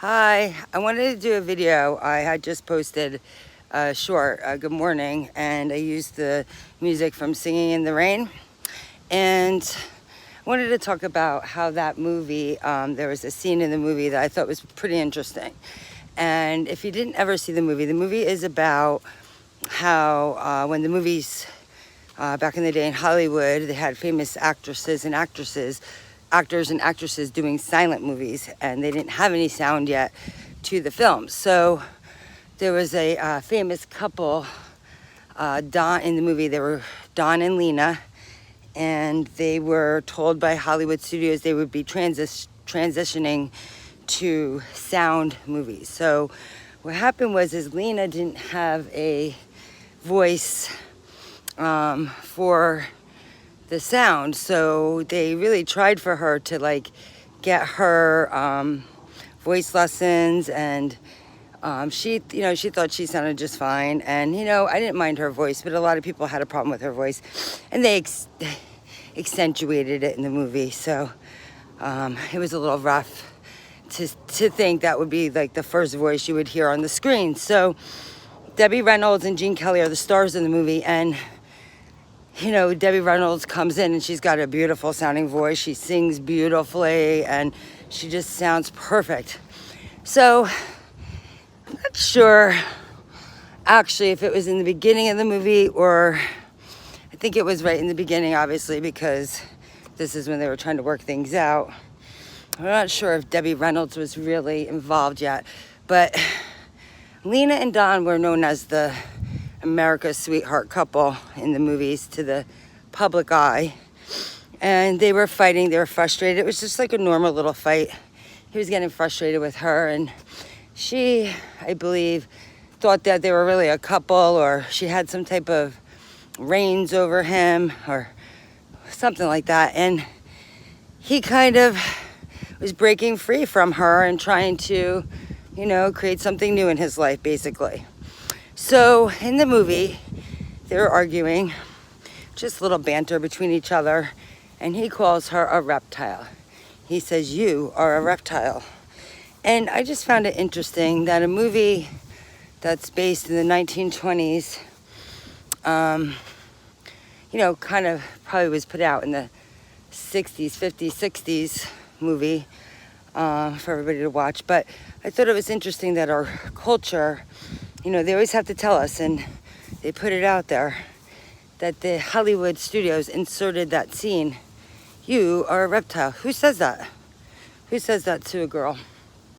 Hi, I wanted to do a video. I had just posted a short, good morning, and I used the music from Singing in the Rain. And I wanted to talk about how that movie, there was a scene in the movie that I thought was pretty interesting. And if you didn't ever see the movie is about how when the movies back in the day in Hollywood, they had famous actors and actresses doing silent movies, and they didn't have any sound yet to the film. So there was a famous couple, Don in the movie. They were Don and Lena, and they were told by Hollywood studios they would be transitioning to sound movies. So what happened was Lena didn't have a voice for the sound, so they really tried for her to get her voice lessons, and she thought she sounded just fine. And I didn't mind her voice, but a lot of people had a problem with her voice, and they accentuated it in the movie. So it was a little rough to think that would be like the first voice you would hear on the screen. So Debbie Reynolds and Gene Kelly are the stars in the movie, and Debbie Reynolds comes in and she's got a beautiful sounding voice. She sings beautifully and she just sounds perfect. So I'm not sure actually if it was in the beginning of the movie, or I think it was right in the beginning, obviously, because this is when they were trying to work things out. I'm not sure if Debbie Reynolds was really involved yet, but Lena and Don were known as the America's sweetheart couple in the movies to the public eye. And they were fighting, they were frustrated. It was just like a normal little fight. He was getting frustrated with her, and she, I believe, thought that they were really a couple, or she had some type of reins over him or something like that. And he kind of was breaking free from her and trying to, create something new in his life, basically. So in the movie, they were arguing, just a little banter between each other, and he calls her a reptile. He says, "You are a reptile." And I just found it interesting that a movie that's based in the 1920s, kind of probably was put out in the 60s, 50s, 60s movie for everybody to watch. But I thought it was interesting that our culture, they always have to tell us, and they put it out there, that the Hollywood studios inserted that scene. You are a reptile. Who says that? Who says that to a girl?